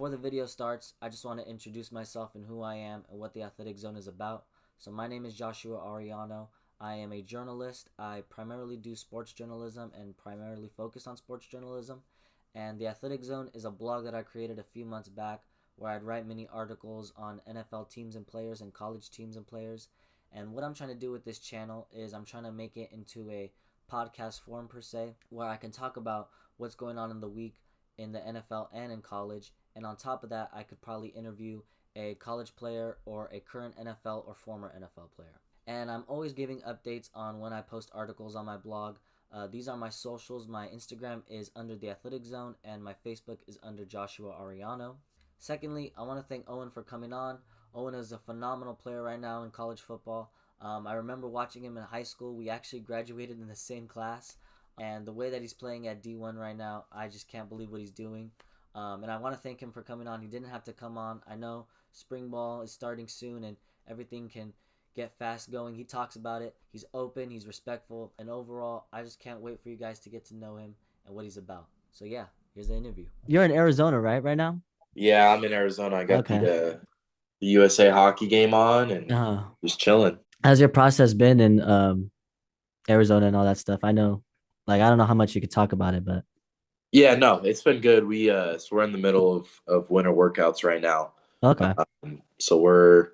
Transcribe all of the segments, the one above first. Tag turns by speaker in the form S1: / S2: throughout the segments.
S1: Before the video starts, I just want to introduce myself and who I am and what the Athletic Zone is about. So my name is Joshua Ariano. I am a journalist. I primarily do sports journalism and primarily focus on sports journalism. And the Athletic Zone is a blog that I created a few months back where I'd write many articles on NFL teams and players and college teams and players. And what I'm trying to do with this channel is I'm trying to make it into a podcast form per se, where I can talk about what's going on in the week in the NFL and in college. And on top of that, I could probably interview a college player or a current NFL or former NFL player. And I'm always giving updates on when I post articles on my blog. These are my socials. My Instagram is under the Athletic Zone and my Facebook is under Joshua Ariano. Secondly, I want to thank Owen for coming on. Owen is a phenomenal player right now in college football. I remember watching him in high school. We actually graduated in the same class. And the way that he's playing at D1 right now, I just can't believe what he's doing. And I want to thank him for coming on. He didn't have to come on. I know spring ball is starting soon and everything can get fast going. He talks about it. He's open. He's respectful. And overall, I just can't wait for you guys to get to know him and what he's about. So yeah, here's the interview.
S2: You're in Arizona, right now?
S3: Yeah, I'm in Arizona. I got
S2: Okay.
S3: the USA hockey game on and just chilling.
S2: How's your process been in Arizona and all that stuff? I know, I don't know how much you could talk about it, but
S3: Yeah, no, it's been good. We're in the middle of winter workouts right now.
S2: okay.
S3: So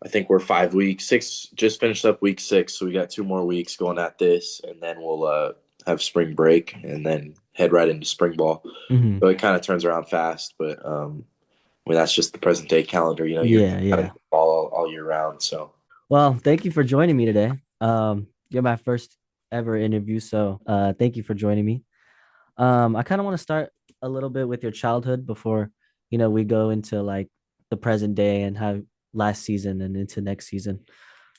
S3: I think we're 5 weeks, just finished up week 6, so we got 2 more weeks going at this, and then we'll have spring break and then head right into spring ball.
S2: Mm-hmm.
S3: So it kind of turns around fast, but I mean that's just the present day calendar. You know,
S2: Yeah.
S3: all year round. So
S2: Well, thank you for joining me today. You're my first ever interview, so thank you for joining me. I kind of want to start a little bit with your childhood before, we go into the present day and how last season and into next season.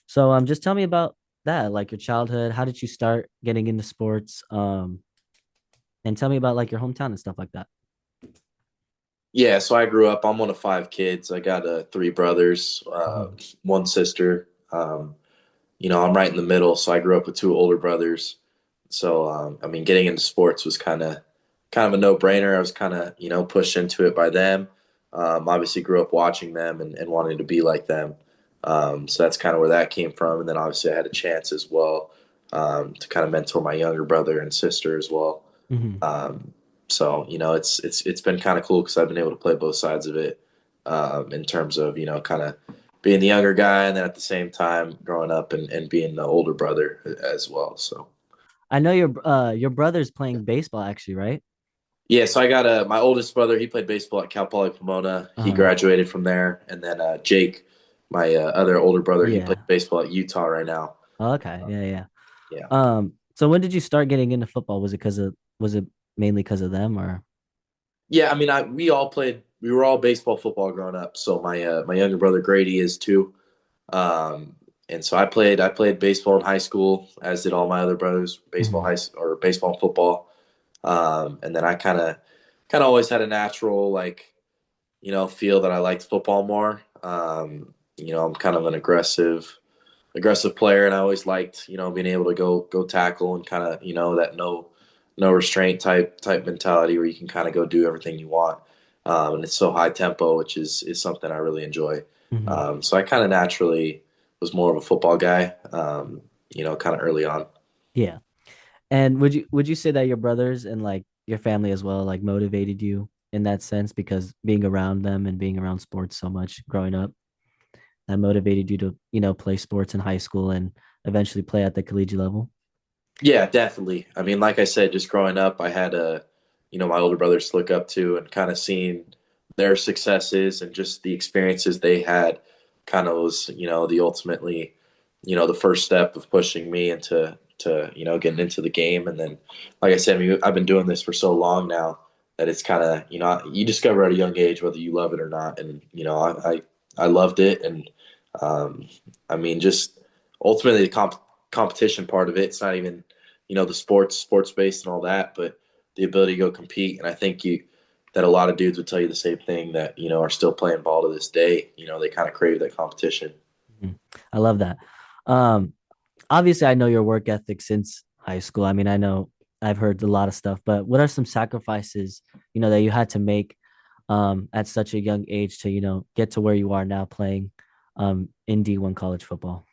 S2: So just tell me about that, like your childhood. How did you start getting into sports? And tell me about like your hometown and stuff like that.
S3: Yeah, so I grew up. I'm one of 5 kids. I got 3 brothers, 1 sister. I'm right in the middle, so I grew up with 2 older brothers. So I mean, getting into sports was kind of a no-brainer. I was kind of pushed into it by them. Obviously, grew up watching them and wanting to be like them. So that's kind of where that came from. And then obviously, I had a chance as well to kind of mentor my younger brother and sister as well.
S2: Mm-hmm.
S3: So it's been kind of cool because I've been able to play both sides of it in terms of kind of being the younger guy and then at the same time growing up and being the older brother as well. So
S2: I know your brother's playing baseball actually, right?
S3: yeah, so I got my oldest brother. He played baseball at Cal Poly Pomona. He graduated from there, and then Jake, my other older brother, he plays baseball at Utah right now.
S2: Okay, yeah.
S3: Yeah.
S2: So when did you start getting into football? Was it mainly because of them or?
S3: Yeah, I mean, we were all baseball, football growing up. So my younger brother Grady is too, and so I played baseball in high school, as did all my other brothers, baseball baseball and football. And then I kind of always had a natural feel that I liked football more. I'm kind of an aggressive player, and I always liked being able to go tackle and kind of that no restraint type mentality where you can kind of go do everything you want. And it's so high tempo, which is something I really enjoy.
S2: Mm-hmm.
S3: So I kind of naturally was more of a football guy, kind of early on.
S2: Yeah. And would you say that your brothers and like your family as well like motivated you in that sense because being around them and being around sports so much growing up that motivated you to, play sports in high school and eventually play at the collegiate level?
S3: Yeah, definitely. I mean, like I said, just growing up, I had my older brothers to look up to and kind of seeing their successes and just the experiences they had kind of was, the ultimately, the first step of pushing me getting into the game. And then, like I said, I mean, I've been doing this for so long now that it's kind of, you discover at a young age whether you love it or not. And, I loved it. And, I mean, just ultimately the competition part of it, it's not even, the sports based and all that, but the ability to go compete. And I think that a lot of dudes would tell you the same thing that, are still playing ball to this day. They kind of crave that competition.
S2: Mhm. I love that. Um, Obviously, I know your work ethic since high school. I mean, I know I've heard a lot of stuff, but what are some sacrifices, that you had to make at such a young age to, get to where you are now playing in D1 college football?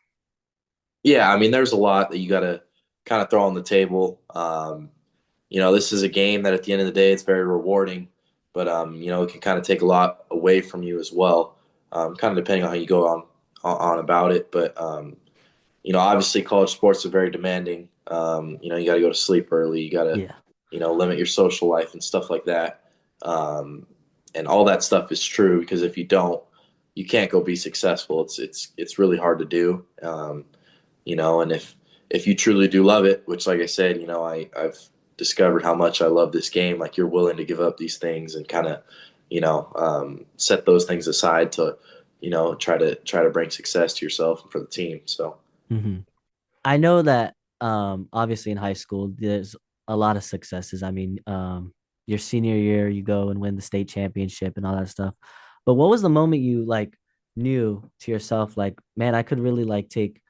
S3: Yeah, I mean, there's a lot that you got to kind of throw on the table. This is a game that at the end of the day, it's very rewarding, but it can kind of take a lot away from you as well. Kind of depending on how you go on about it. But obviously, college sports are very demanding. You got to go to sleep early. You got to
S2: Yeah.
S3: limit your social life and stuff like that. Um, and all that stuff is true because if you don't, you can't go be successful. It's really hard to do. And if you truly do love it, which like I said, I've discovered how much I love this game. Like you're willing to give up these things and kind of, set those things aside to, try to bring success to yourself and for the team. So.
S2: Mm-hmm. I know that obviously in high school there's a lot of successes. I mean, your senior year you go and win the state championship and all that stuff. But what was the moment you like knew to yourself like, man, I could really like take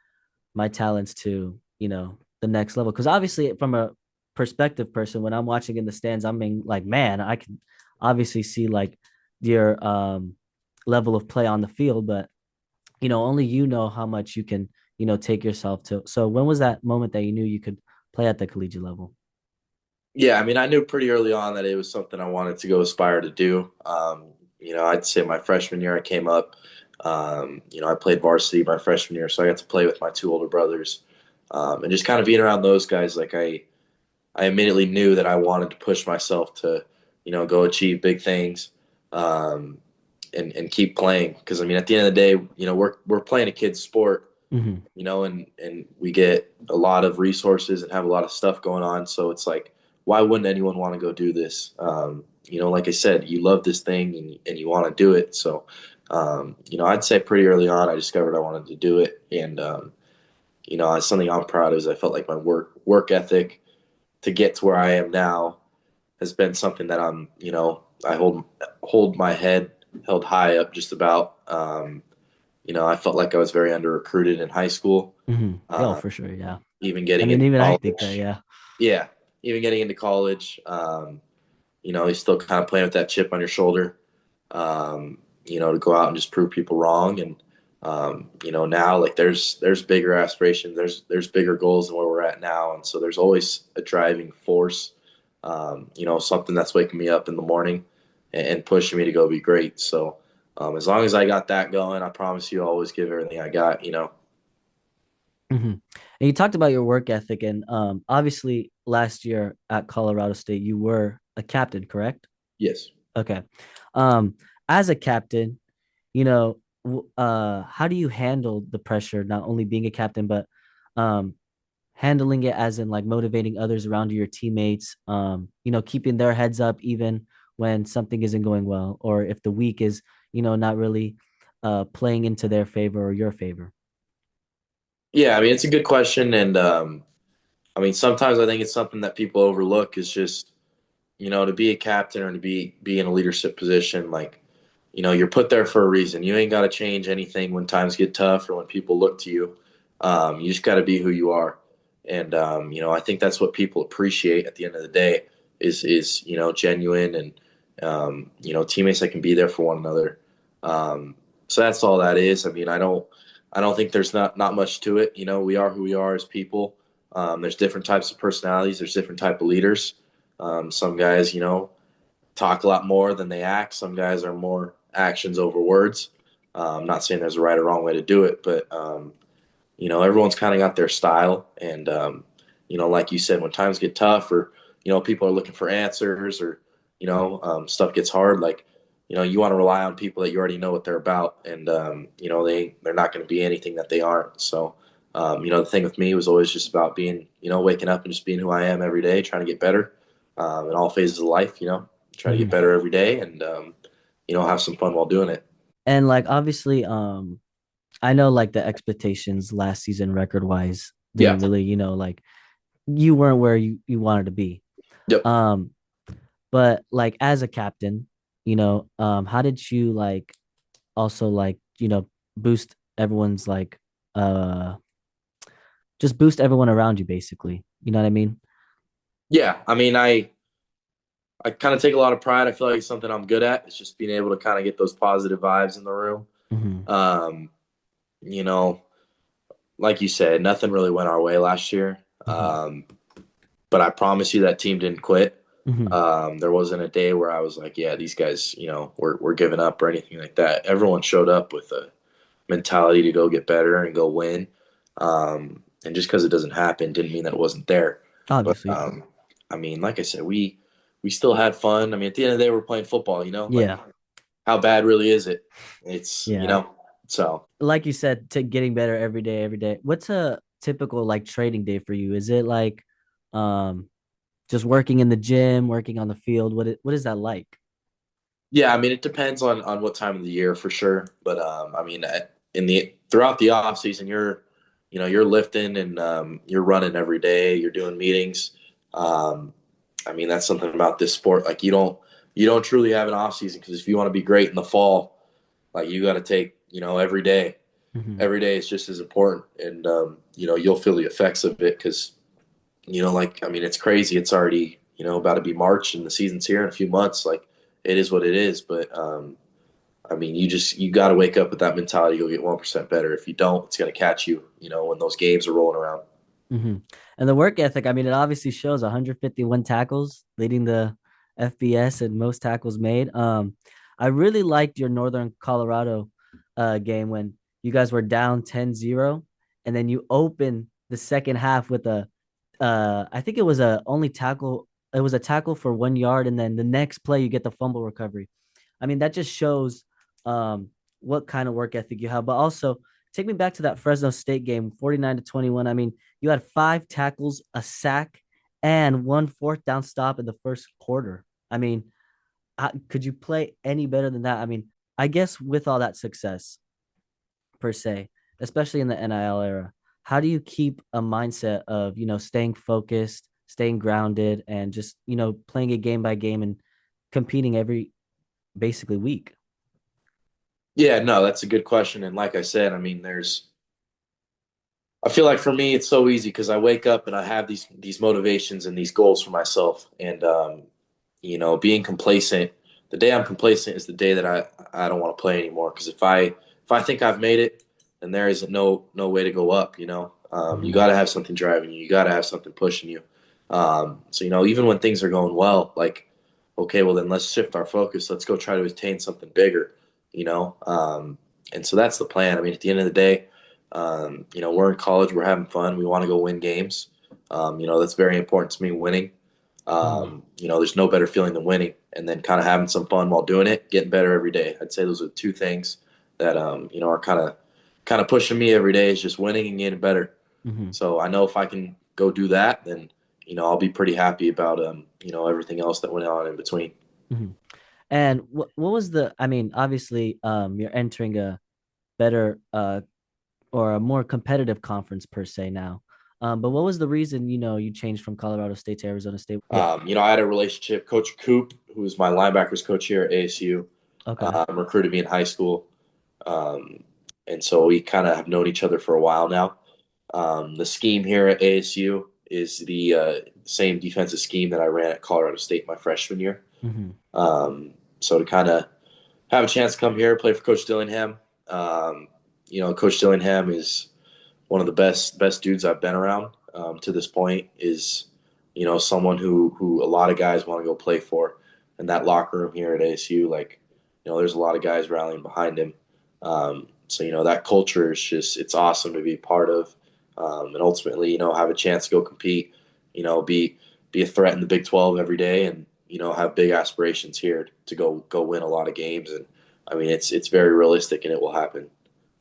S2: my talents to, the next level? Because obviously from a perspective person, when I'm watching in the stands, I'm being like, man, I can obviously see like your level of play on the field, but only you know how much you can, take yourself to. So when was that moment that you knew you could play at the collegiate level?
S3: Yeah, I mean, I knew pretty early on that it was something I wanted to go aspire to do. I'd say my freshman year I came up. I played varsity my freshman year, so I got to play with my two older brothers, and just kind of being around those guys. Like I immediately knew that I wanted to push myself to, go achieve big things, um, and keep playing. Because I mean, at the end of the day, we're playing a kid's sport,
S2: Mm-hmm.
S3: and we get a lot of resources and have a lot of stuff going on. So it's like, why wouldn't anyone want to go do this? Like I said, you love this thing and you want to do it. So, I'd say pretty early on, I discovered I wanted to do it. And, something I'm proud of is I felt like my work ethic to get to where I am now has been something that I hold my head held high up just about. I felt like I was very under recruited in high school.
S2: Mm-hmm. Oh,
S3: Uh,
S2: for sure. Yeah.
S3: even
S2: I
S3: getting
S2: mean,
S3: into
S2: even I think that,
S3: college,
S2: yeah.
S3: yeah, even getting into college, you're still kind of playing with that chip on your shoulder, to go out and just prove people wrong. And now like there's bigger aspirations, there's bigger goals than where we're at now, and so there's always a driving force, something that's waking me up in the morning and pushing me to go be great. So as long as I got that going, I promise you, I'll always give everything I got.
S2: Mm-hmm. And you talked about your work ethic, and obviously last year at Colorado State, you were a captain, correct?
S3: Yes.
S2: Okay. Um, as a captain, how do you handle the pressure, not only being a captain, but um, handling it as in like motivating others around you, your teammates, keeping their heads up even when something isn't going well, or if the week is, not really playing into their favor or your favor?
S3: Yeah, I mean, it's a good question, and I mean, sometimes I think it's something that people overlook is just, to be a captain or to be in a leadership position, like, you're put there for a reason. You ain't got to change anything when times get tough or when people look to you. You just got to be who you are, and I think that's what people appreciate at the end of the day is genuine and teammates that can be there for one another. So that's all that is. I mean, I don't think there's not much to it. We are who we are as people. There's different types of personalities. There's different type of leaders. Some guys, talk a lot more than they act. Some guys are more actions over words. I'm not saying there's a right or wrong way to do it, but everyone's kind of got their style. And like you said, when times get tough, or people are looking for answers, or stuff gets hard, like you want to rely on people that you already know what they're about, and they're not going to be anything that they aren't. So the thing with me was always just about being waking up and just being who I am every day, trying to get better in all phases of life. Try to get
S2: Mhm.
S3: better every day, and have some fun while doing it.
S2: And like obviously, I know like the expectations last season record wise
S3: Yeah.
S2: didn't really, like you weren't where you wanted to be.
S3: Yep.
S2: Um, but like as a captain, how did you like also like, boost everyone's like uh just boost everyone around you basically. You know what I mean?
S3: Yeah. I mean, I I kind of take a lot of pride. I feel like it's something I'm good at. It's just being able to kind of get those positive vibes in the room.
S2: Mm-hmm.
S3: Um, you know, like you said, nothing really went our way last year.
S2: Mm-hmm.
S3: But I promise you that team didn't quit.
S2: Mm-hmm.
S3: There wasn't a day where I was like, yeah, these guys, we're giving up or anything like that. Everyone showed up with a mentality to go get better and go win. And just because it doesn't happen didn't mean that it wasn't there. But
S2: Obviously.
S3: I mean, like I said, we still had fun. I mean, at the end of the day, we're playing football. Like
S2: Yeah.
S3: how bad really is it? It's
S2: Yeah.
S3: so.
S2: Like you said, to getting better every day, every day. What's a typical like training day for you? Is it like um just working in the gym, working on the field? What is that like?
S3: Yeah, I mean, it depends on what time of the year for sure. But I mean, in the throughout the off season, you're lifting and you're running every day. You're doing meetings. Um, I mean, that's something about this sport. Like you don't truly have an off season because if you want to be great in the fall, like you got to take every day.
S2: Mm-hmm.
S3: Every day is just as important, and you'll feel the effects of it because like, I mean, it's crazy. It's already, about to be March and the season's here in a few months. Like, it is what it is. But, I mean, you got to wake up with that mentality. You'll get 1% better. If you don't, it's going to catch you, when those games are rolling around.
S2: Mm-hmm. And the work ethic, I mean, it obviously shows 151 tackles, leading the FBS and most tackles made. I really liked your Northern Colorado game when you guys were down 10-0, and then you open the second half with I think it was a only tackle. It was a tackle for 1 yard, and then the next play you get the fumble recovery. I mean, that just shows what kind of work ethic you have. But also, take me back to that Fresno State game, 49-21. I mean, you had 5 tackles, a sack, and 1 4th down stop in the first quarter. I mean, could you play any better than that? I mean, I guess with all that success, per se, especially in the NIL era, how do you keep a mindset of, staying focused, staying grounded, and just, playing it game by game and competing every basically week?
S3: Yeah, no, that's a good question. And like I said, I mean, I feel like for me, it's so easy because I wake up and I have these motivations and these goals for myself. And, being complacent, the day I'm complacent is the day that I don't want to play anymore. Because if I think I've made it, then there isn't no way to go up. You
S2: Mm-hmm.
S3: got to have something driving you. You got to have something pushing you. So even when things are going well, like, okay, well then let's shift our focus. Let's go try to attain something bigger. You know, and so that's the plan. I mean, at the end of the day, we're in college. We're having fun. We want to go win games. That's very important to me. Winning.
S2: Mm-hmm.
S3: There's no better feeling than winning, and then kind of having some fun while doing it, getting better every day. I'd say those are the two things that are kind of pushing me every day is just winning and getting better.
S2: Mm-hmm.
S3: So I know if I can go do that, then I'll be pretty happy about everything else that went on in between.
S2: Mm-hmm. And what was I mean, obviously, you're entering a better or a more competitive conference per se now. But what was the reason, you changed from Colorado State to Arizona State? Yeah.
S3: I had a relationship. Coach Coop, who's my linebackers coach here at ASU,
S2: Okay.
S3: recruited me in high school. Um, and so we kind of have known each other for a while now. The scheme here at ASU is the same defensive scheme that I ran at Colorado State my freshman year.
S2: Mm-hmm.
S3: So to kind of have a chance to come here, play for Coach Dillingham. Coach Dillingham is one of the best dudes I've been around to this point. Is someone who a lot of guys want to go play for, and that locker room here at ASU, like there's a lot of guys rallying behind him. So that culture is just it's awesome to be part of, and ultimately have a chance to go compete. Be a threat in the Big 12 every day, and have big aspirations here to go win a lot of games. And I mean it's very realistic, and it will happen.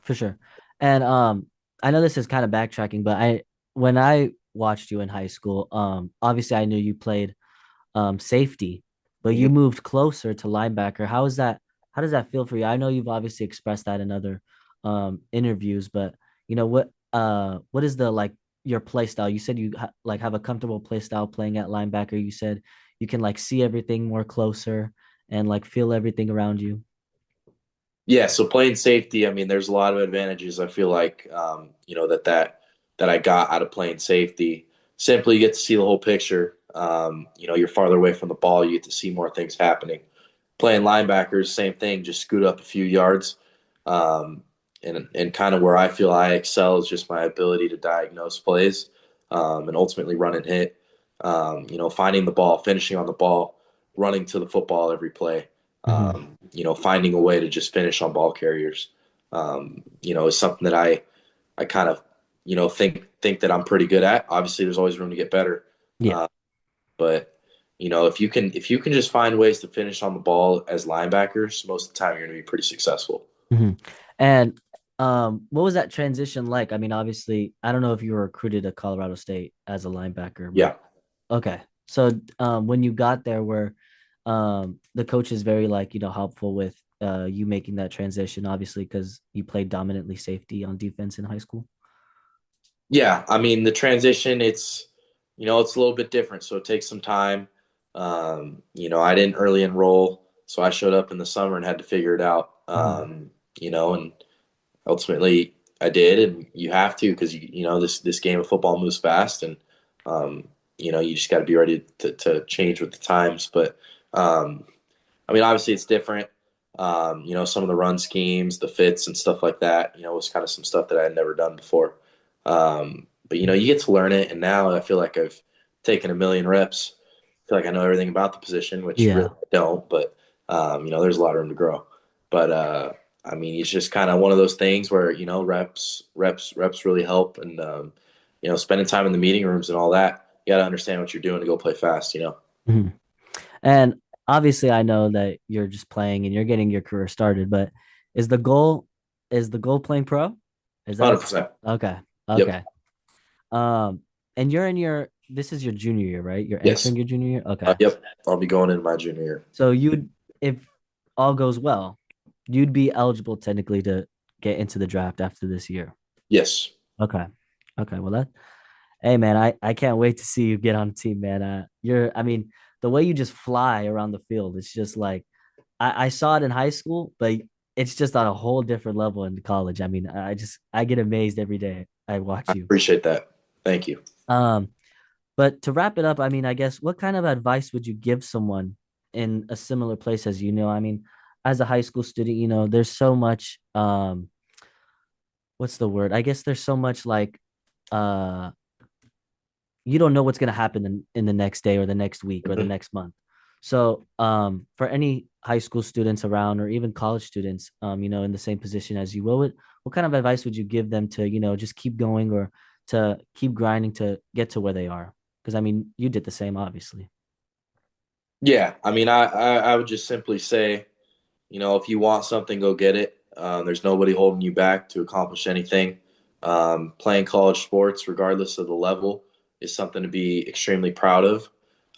S2: For sure. And I know this is kind of backtracking, but when I watched you in high school, obviously I knew you played safety, but you
S3: Mhm.
S2: moved closer to linebacker. How is that? How does that feel for you? I know you've obviously expressed that in other interviews, but what is the like your play style? You said you like have a comfortable play style playing at linebacker. You said you can like see everything more closer and like feel everything around you.
S3: Yeah, so playing safety, I mean, there's a lot of advantages. I feel like, that I got out of playing safety. Simply, you get to see the whole picture. You're farther away from the ball. You get to see more things happening. Playing linebackers, same thing, just scoot up a few yards. And kind of where I feel I excel is just my ability to diagnose plays and ultimately run and hit. Finding the ball, finishing on the ball, running to the football every play. Finding a way to just finish on ball carriers. Is something that I kind of think that I'm pretty good at. Obviously, there's always room to get better.
S2: Yeah.
S3: But if you can just find ways to finish on the ball as linebackers, most of the time you're going to be pretty successful.
S2: And what was that transition like? I mean, obviously, I don't know if you were recruited to Colorado State as a linebacker.
S3: Yeah.
S2: Okay. So when you got there, were the coaches very helpful with you making that transition, obviously, because you played dominantly safety on defense in high school?
S3: Yeah, I mean the transition, it's it's a little bit different, so it takes some time. I didn't early enroll, so I showed up in the summer and had to figure it out. And ultimately I did, and you have to because this game of football moves fast, and you just got to be ready to change with the times. But I mean, obviously it's different. Some of the run schemes, the fits, and stuff like that. Was kind of some stuff that I had never done before. But you get to learn it, and now I feel like I've taken a million reps. I feel like I know everything about the position, which really I don't. But there's a lot of room to grow. But I mean, it's just kind of one of those things where reps really help, and spending time in the meeting rooms and all that. You got to understand what you're doing to go play fast.
S2: And obviously, I know that you're just playing and you're getting your career started. But is the goal playing pro? Is that
S3: 100%?
S2: Okay?
S3: Yep.
S2: And this is your junior year, right? You're
S3: Yes.
S2: entering your junior year. Okay.
S3: Yep. I'll be going in my junior year.
S2: So if all goes well, you'd be eligible technically to get into the draft after this year.
S3: Yes.
S2: Okay. Well, hey man, I can't wait to see you get on the team, man. I mean, the way you just fly around the field, it's just like I saw it in high school, but it's just on a whole different level in college. I mean, I get amazed every day I watch you.
S3: Appreciate that. Thank you.
S2: But to wrap it up, I mean, I guess what kind of advice would you give someone in a similar place as I mean, as a high school student, there's so much what's the word? I guess there's so much you don't know what's going to happen in the next day or the next week or the next month. So for any high school students around or even college students, in the same position as you, what kind of advice would you give them to, just keep going or to keep grinding to get to where they are? Because I mean, you did the same, obviously.
S3: Yeah, I mean, I would just simply say, if you want something, go get it. There's nobody holding you back to accomplish anything. Playing college sports, regardless of the level, is something to be extremely proud of.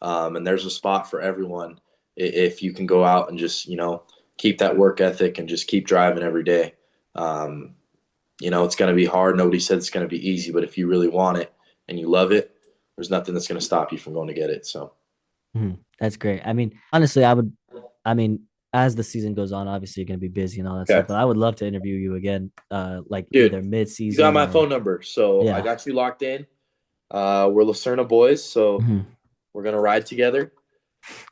S3: And there's a spot for everyone if you can go out and just, keep that work ethic and just keep driving every day. It's going to be hard. Nobody said it's going to be easy, but if you really want it and you love it, there's nothing that's going to stop you from going to get it. So
S2: that's great. I mean, honestly, as the season goes on, obviously you're going to be busy and all that stuff, but I would love to interview you again, Dude, either mid-season.
S3: You got my phone number, so I got you locked in. We're Lucerna boys, so we're going to ride together.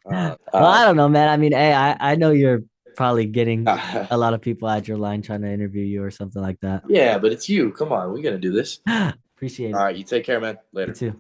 S2: Well, I don't know, man. I mean, hey, I know you're probably getting a lot of people at your line trying to interview you or something like that.
S3: Yeah, but it's you. Come on, we're going to do this.
S2: Appreciate it.
S3: All right, you take care, man. Later.
S2: You too.